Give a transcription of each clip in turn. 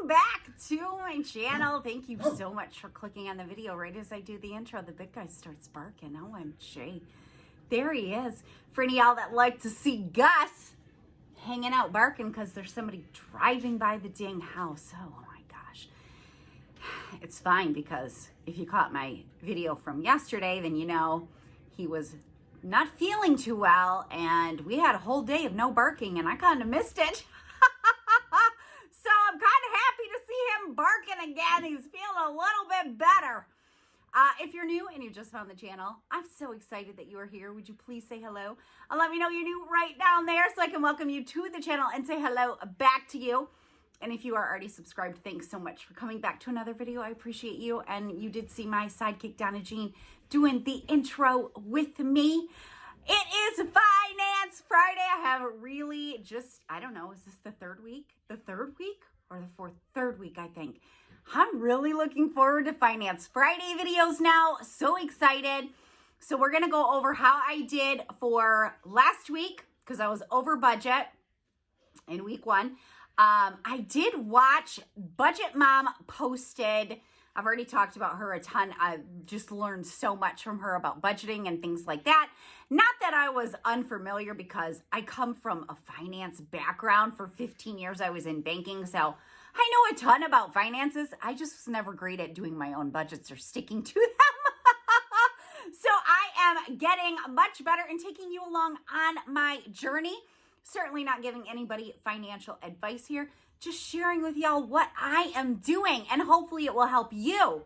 back to my channel. Thank you so much for clicking on the video right as I do the intro. The big guy starts barking. OMG. There he is. For any of y'all that like to see Gus hanging out barking because there's somebody driving by the dang house. Oh my gosh. It's fine because if you caught my video from yesterday, then you know he was not feeling too well and we had a whole day of no barking and I kind of missed it. So I'm kind of happy to see him barking again. He's feeling a little bit better. If you're new and you just found the channel, I'm so excited that you are here. Would you please say hello? Let me know you're new right down there so I can welcome you to the channel and say hello back to you. And if you are already subscribed, thanks so much for coming back to another video. I appreciate you. And you did see my sidekick, Donna Jean, doing the intro with me. It is Finance Friday. I have really just, I don't know, is this the third week? The third week or the fourth? Third week, I think. I'm really looking forward to Finance Friday videos now. So excited. So we're going to go over how I did for last week because I was over budget in week one. I did watch Budget Mom posted. I've already talked about her a ton. I just learned so much from her about budgeting and things like that. Not that I was unfamiliar because I come from a finance background. For 15 years, I was in banking. So I know a ton about finances. I just was never great at doing my own budgets or sticking to them. So I am getting much better and taking you along on my journey. Certainly not giving anybody financial advice here. Just sharing with y'all what I am doing and hopefully it will help you.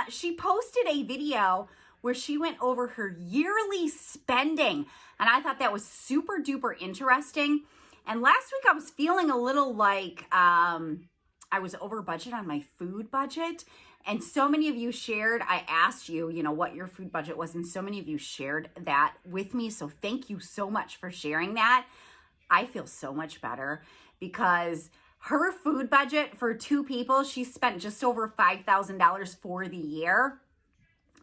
She posted a video where she went over her yearly spending and I thought that was super duper interesting. And last week I was feeling a little like I was over budget on my food budget. And so many of you shared, I asked you, what your food budget was. And so many of you shared that with me. So thank you so much for sharing that. I feel so much better because her food budget for two people, she spent just over $5,000 for the year.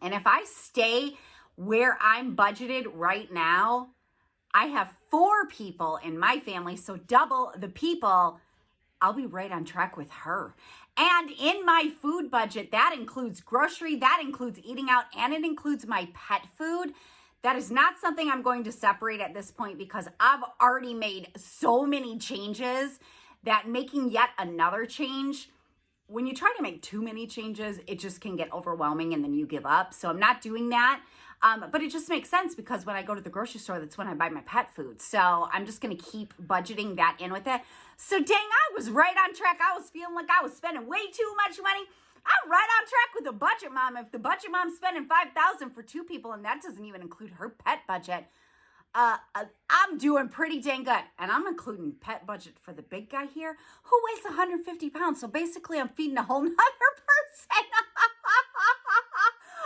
And if I stay where I'm budgeted right now, I have 4 people in my family, so double the people. I'll be right on track with her. And in my food budget, that includes grocery, that includes eating out, and it includes my pet food. That is not something I'm going to separate at this point because I've already made so many changes that making yet another change, when you try to make too many changes, it just can get overwhelming and then you give up. So I'm not doing that. But it just makes sense because when I go to the grocery store, that's when I buy my pet food. So I'm just going to keep budgeting that in with it. So dang, I was right on track. I was feeling like I was spending way too much money. I'm right on track with the budget mom. If the budget mom's spending $5,000 for 2 people, and that doesn't even include her pet budget, I'm doing pretty dang good. And I'm including pet budget for the big guy here, who weighs 150 pounds. So basically, I'm feeding a whole nother person.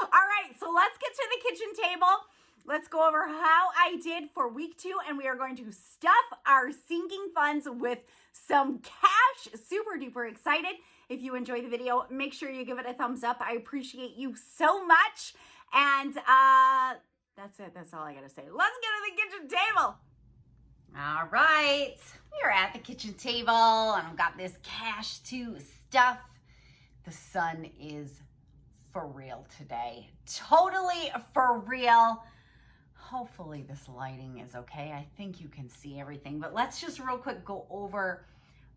All right, so let's get to the kitchen table. Let's go over how I did for week 2, and we are going to stuff our sinking funds with some cash. Super duper excited. If you enjoy the video, make sure you give it a thumbs up. I appreciate you so much. And that's it. That's all I got to say. Let's get to the kitchen table. All right. We are at the kitchen table, and I've got this cash to stuff. The sun is for real today. Totally for real. Hopefully this lighting is okay. I think you can see everything, but let's just real quick go over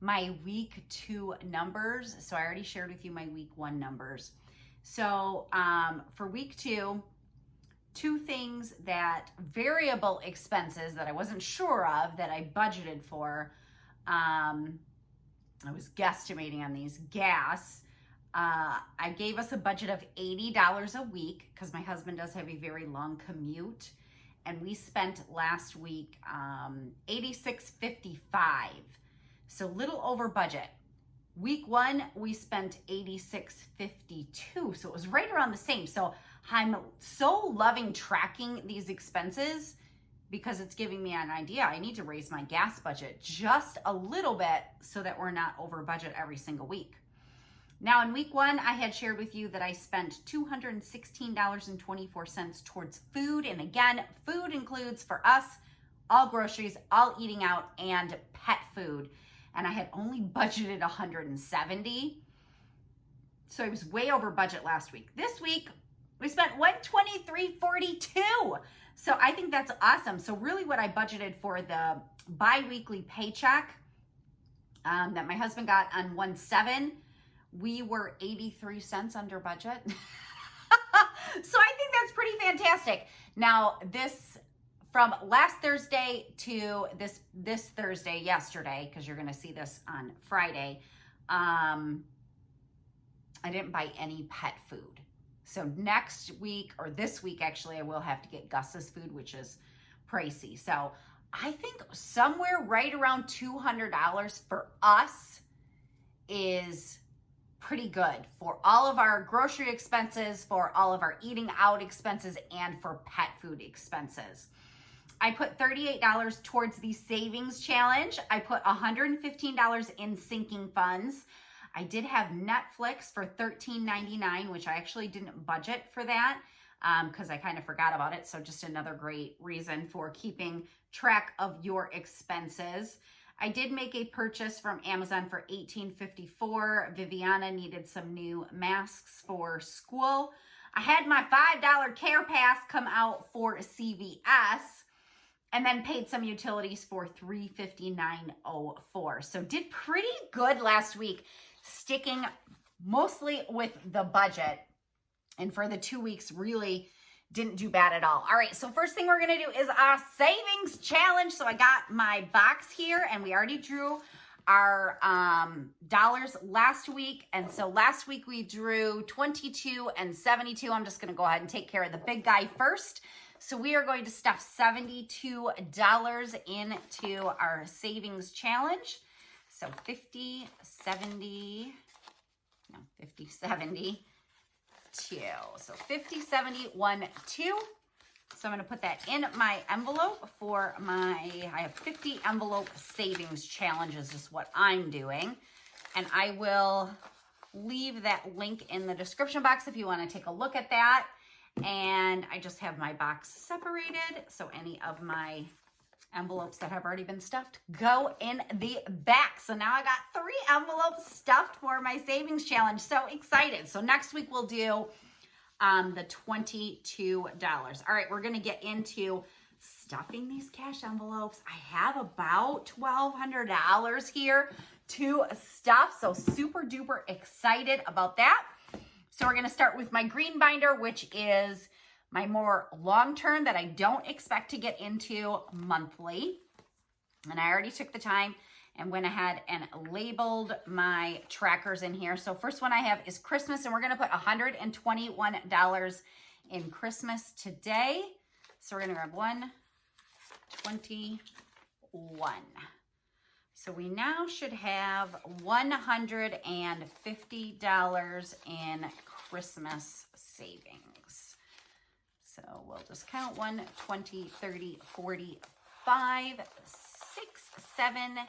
my week 2 numbers. So I already shared with you my week 1 numbers. So for week 2, 2 things that variable expenses that I wasn't sure of that I budgeted for. I was guesstimating on these. Gas. I gave us a budget of $80 a week because my husband does have a very long commute. And we spent last week $86.55. So little over budget. Week 1, we spent $86.52. So it was right around the same. So I'm so loving tracking these expenses because it's giving me an idea. I need to raise my gas budget just a little bit so that we're not over budget every single week. Now in week 1, I had shared with you that I spent $216.24 towards food. And again, food includes for us, all groceries, all eating out, and pet food. and I had only budgeted $170. So I was way over budget last week. This week, we spent $123.42. So I think that's awesome. So really what I budgeted for the bi-weekly paycheck that my husband got on 1/7, we were 83 cents under budget. So I think that's pretty fantastic. Now this, from last Thursday to this Thursday, yesterday, because you're going to see this on Friday, I didn't buy any pet food. So next week, or this week actually, I will have to get Gus's food, which is pricey. So I think somewhere right around $200 for us is pretty good for all of our grocery expenses, for all of our eating out expenses, and for pet food expenses. I put $38 towards the savings challenge. I put $115 in sinking funds. I did have Netflix for $13.99, which I actually didn't budget for that because I kind of forgot about it. So just another great reason for keeping track of your expenses. I did make a purchase from Amazon for $18.54. Viviana needed some new masks for school. I had my $5 Care Pass come out for CVS, and then paid some utilities for $359.04. So did pretty good last week, sticking mostly with the budget. And for the 2 weeks, really didn't do bad at all. All right, so first thing we're gonna do is our savings challenge. So I got my box here, and we already drew our dollars last week. And so last week we drew 22 and 72. I'm just gonna go ahead and take care of the big guy first. So we are going to stuff $72 into our savings challenge. So 50, 70, 2. So 50, 70, 1, 2. So I'm going to put that in my envelope for I have 50 envelope savings challenges is what I'm doing. And I will leave that link in the description box if you want to take a look at that. And I just have my box separated, so any of my envelopes that have already been stuffed go in the back. So now I got 3 envelopes stuffed for my savings challenge. So excited. So next week we'll do the $22. All right, we're going to get into stuffing these cash envelopes. I have about $1,200 here to stuff, so super duper excited about that. So we're going to start with my green binder, which is my more long-term that I don't expect to get into monthly. And I already took the time and went ahead and labeled my trackers in here. So first one I have is Christmas, and we're going to put $121 in Christmas today. So we're going to grab 121. So we now should have $150 in Christmas savings. So we'll just count 1, 20, 30, 40, 5, 6, 7,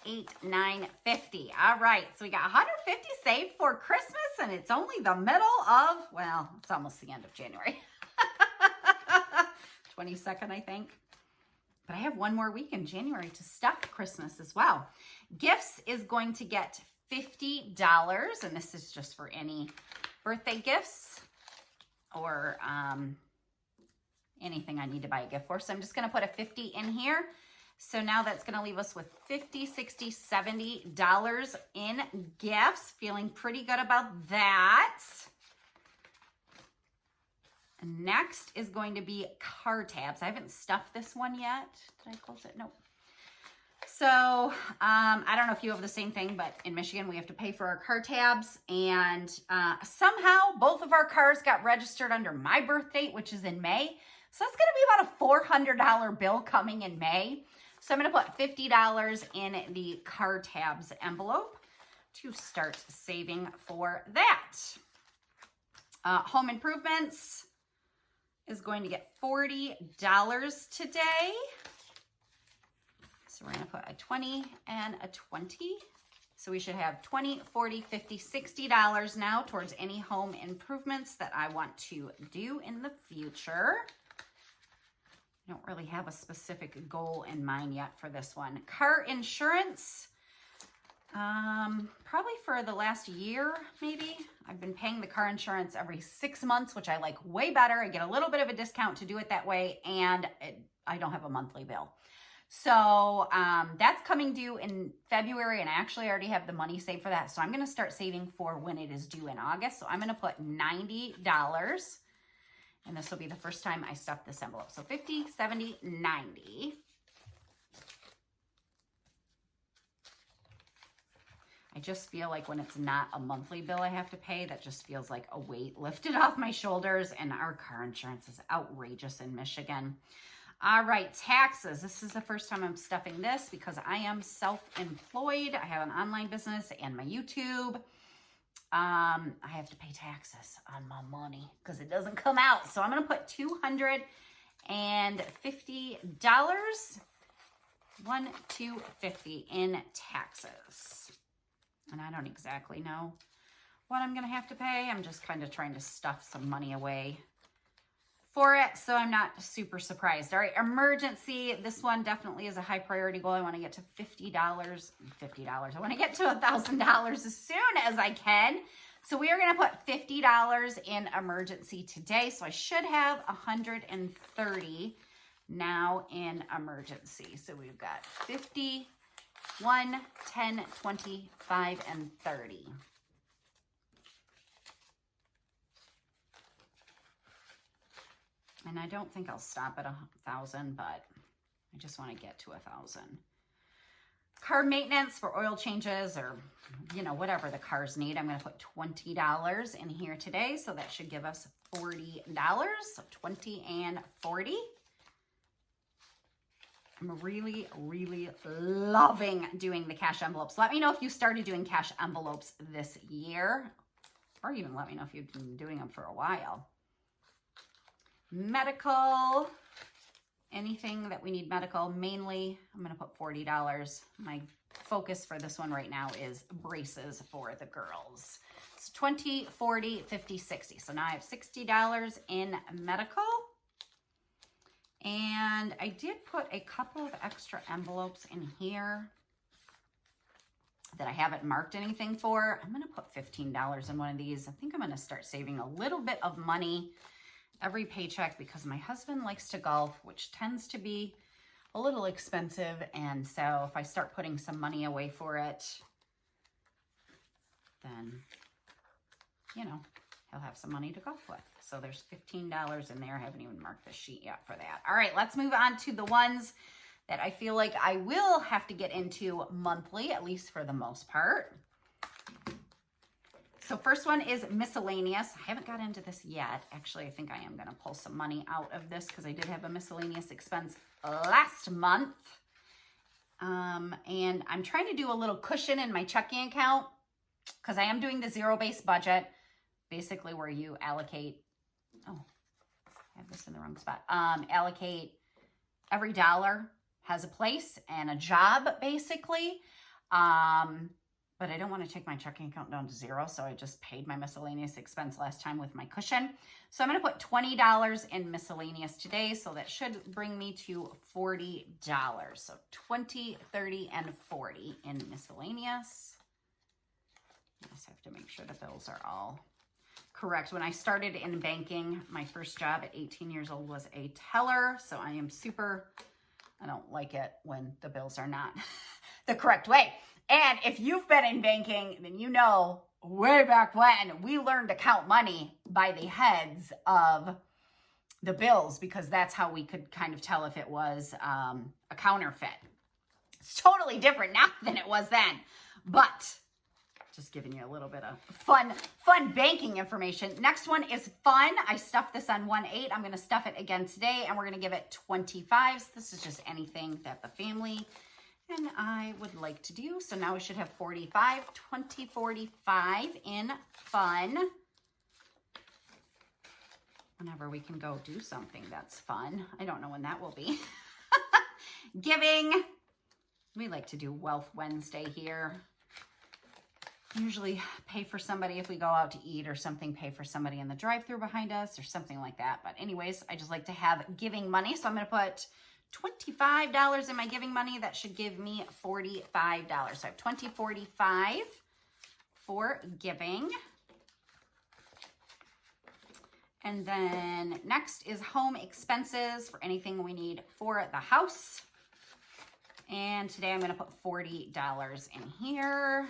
8, 9, 50. All right, so we got 150 saved for Christmas, and it's only the middle of, well, it's almost the end of January. 22nd, I think. But I have one more week in January to stuff Christmas as well. Gifts is going to get $50, and this is just for any birthday gifts or anything I need to buy a gift for. So I'm just going to put a 50 in here. So now that's going to leave us with $50, $60, $70 in gifts. Feeling pretty good about that. Next is going to be car tabs. I haven't stuffed this one yet. Did I close it? Nope. So I don't know if you have the same thing, but in Michigan, we have to pay for our car tabs. And somehow both of our cars got registered under my birth date, which is in May. So that's going to be about a $400 bill coming in May. So I'm going to put $50 in the car tabs envelope to start saving for that. Home improvements is going to get $40 today. So we're going to put a 20 and a 20. So we should have $20, $40, $50, $60 now towards any home improvements that I want to do in the future. I don't really have a specific goal in mind yet for this one. Car insurance. Probably for the last year, maybe. I've been paying the car insurance every 6 months, which I like way better. I get a little bit of a discount to do it that way, and I don't have a monthly bill. So that's coming due in February, and I actually already have the money saved for that. So I'm going to start saving for when it is due in August. So I'm going to put $90, and this will be the first time I stuff this envelope. So 50, 70, 90. I just feel like when it's not a monthly bill I have to pay, that just feels like a weight lifted off my shoulders, and our car insurance is outrageous in Michigan. All right, taxes. This is the first time I'm stuffing this because I am self-employed. I have an online business and my YouTube. I have to pay taxes on my money because it doesn't come out. So I'm going to put $250. $250 in taxes. And I don't exactly know what I'm going to have to pay. I'm just kind of trying to stuff some money away for it, so I'm not super surprised. All right, emergency. This one definitely is a high priority goal. I want to get to $50. I want to get to $1,000 as soon as I can. So we are going to put $50 in emergency today. So I should have $130 now in emergency. So we've got 50, 1, 10, 25, and 30. And I don't think I'll stop at 1,000, but I just want to get to 1,000. Car maintenance for oil changes or, you know, whatever the cars need. I'm going to put $20 in here today. So that should give us $40. So 20 and 40. I'm really, really loving doing the cash envelopes. Let me know if you started doing cash envelopes this year, or even let me know if you've been doing them for a while. Medical, anything that we need medical, mainly I'm going to put $40. My focus for this one right now is braces for the girls. It's 20, 40, 50, 60. So now I have $60 in medical. And I did put a couple of extra envelopes in here that I haven't marked anything for. I'm going to put $15 in one of these. I think I'm going to start saving a little bit of money every paycheck because my husband likes to golf, which tends to be a little expensive. And so if I start putting some money away for it, then, you know, he'll have some money to golf with. So there's $15 in there. I haven't even marked the sheet yet for that. All right, let's move on to the ones that I feel like I will have to get into monthly, at least for the most part. So first one is miscellaneous. I haven't got into this yet. Actually, I think I am going to pull some money out of this because I did have a miscellaneous expense last month. And I'm trying to do a little cushion in my checking account because I am doing the zero-based budget, basically where you allocate, oh, I have this in the wrong spot, allocate every dollar has a place and a job, basically. But I don't want to take my checking account down to zero, so I just paid my miscellaneous expense last time with my cushion. So I'm going to put $20 in miscellaneous today, so that should bring me to $40. So 20, 30, and 40 in miscellaneous. I just have to make sure the bills are all correct. When I started in banking, my first job at 18 years old was a teller, so I am I don't like it when the bills are not the correct way. And if you've been in banking, then you know way back when we learned to count money by the heads of the bills because that's how we could kind of tell if it was a counterfeit. It's totally different now than it was then, but just giving you a little bit of fun banking information. Next one is fun. I stuffed this on 1/8. I'm going to stuff it again today, and we're going to give it 25. So this is just anything that the family and I would like to do. So now we should have 45, 20, 45 in fun. Whenever we can go do something that's fun. I don't know when that will be. Giving. We like to do Wealth Wednesday here. Usually pay for somebody if we go out to eat or something, pay for somebody in the drive-thru behind us or something like that. But anyways, I just like to have giving money. So I'm going to put $25 in my giving money. That should give me $45. So I have $20.45 for giving. And then next is home expenses for anything we need for the house. And today I'm going to put $40 in here.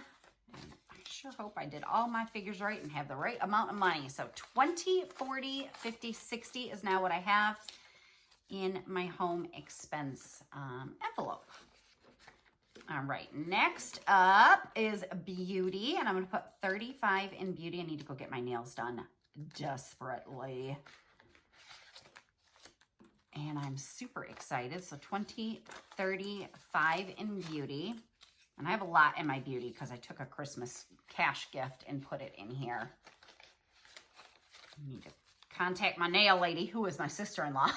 And I sure hope I did all my figures right and have the right amount of money. So 20, 40, 50, 60 is now what I have in my home expense envelope. All right, next up is beauty, and I'm going to put 35 in beauty. I need to go get my nails done desperately. And I'm super excited. So 20, 35 in beauty. And I have a lot in my beauty because I took a Christmas cash gift and put it in here. I need to contact my nail lady, who is my sister-in-law,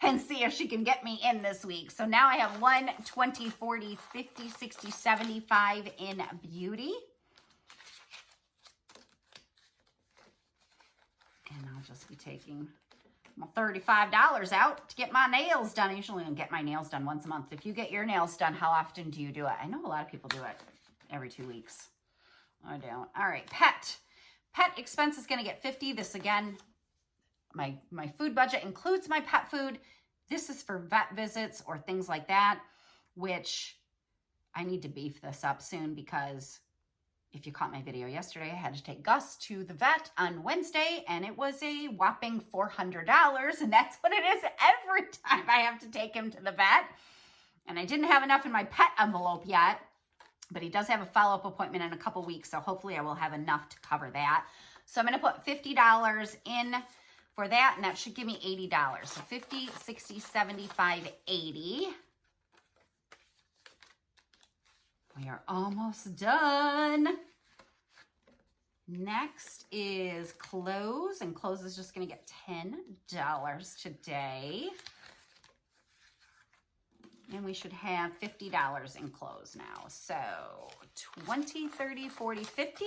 and see if she can get me in this week. So now I have 1, 20, 40, 50, 60, 75 in beauty. And I'll just be taking my $35 out to get my nails done. I usually don't get my nails done once a month. If you get your nails done, how often do you do it? I know a lot of people do it every 2 weeks. I don't. All right, pet. Pet expense is going to get 50. This again, my food budget includes my pet food. This is for vet visits or things like that, which I need to beef this up soon because if you caught my video yesterday, I had to take Gus to the vet on Wednesday, and it was a whopping $400, and that's what it is every time I have to take him to the vet. And I didn't have enough in my pet envelope yet, but he does have a follow-up appointment in a couple weeks, so hopefully I will have enough to cover that. So I'm going to put $50 in for that, and that should give me $80. So 50, 60, 75, 80. We are almost done. Next is clothes, and clothes is just going to get $10 today. And we should have $50 in clothes now. So 20, 30, 40, 50.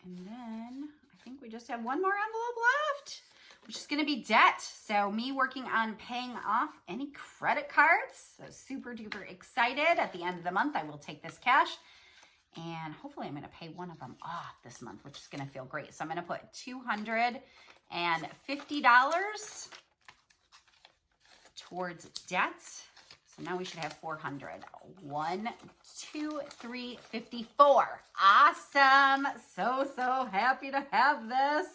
And then I think we just have one more envelope left, which is going to be debt. So me working on paying off any credit cards. So super duper excited. At the end of the month, I will take this cash. And hopefully I'm going to pay one of them off this month, which is going to feel great. So I'm going to put $250 towards debt. So now we should have 400. 1, 2, 3, 54. Awesome. So happy to have this.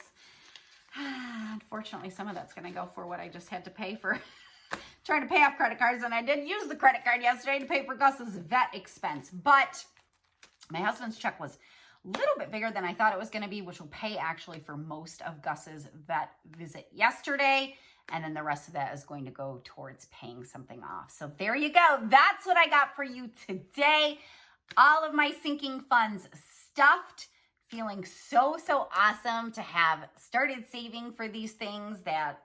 Unfortunately, some of that's going to go for what I just had to pay for trying to pay off credit cards. And I did use the credit card yesterday to pay for Gus's vet expense. But my husband's check was a little bit bigger than I thought it was going to be, which will pay actually for most of Gus's vet visit yesterday. And then the rest of that is going to go towards paying something off. So there you go. That's what I got for you today. All of my sinking funds stuffed. Feeling so awesome to have started saving for these things that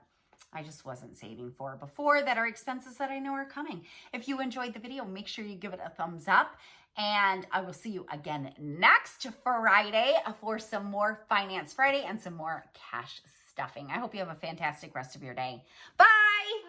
I just wasn't saving for before, that are expenses that I know are coming. If you enjoyed the video, make sure you give it a thumbs up. And I will see you again next Friday for some more Finance Friday and some more cash stuffing. I hope you have a fantastic rest of your day. Bye!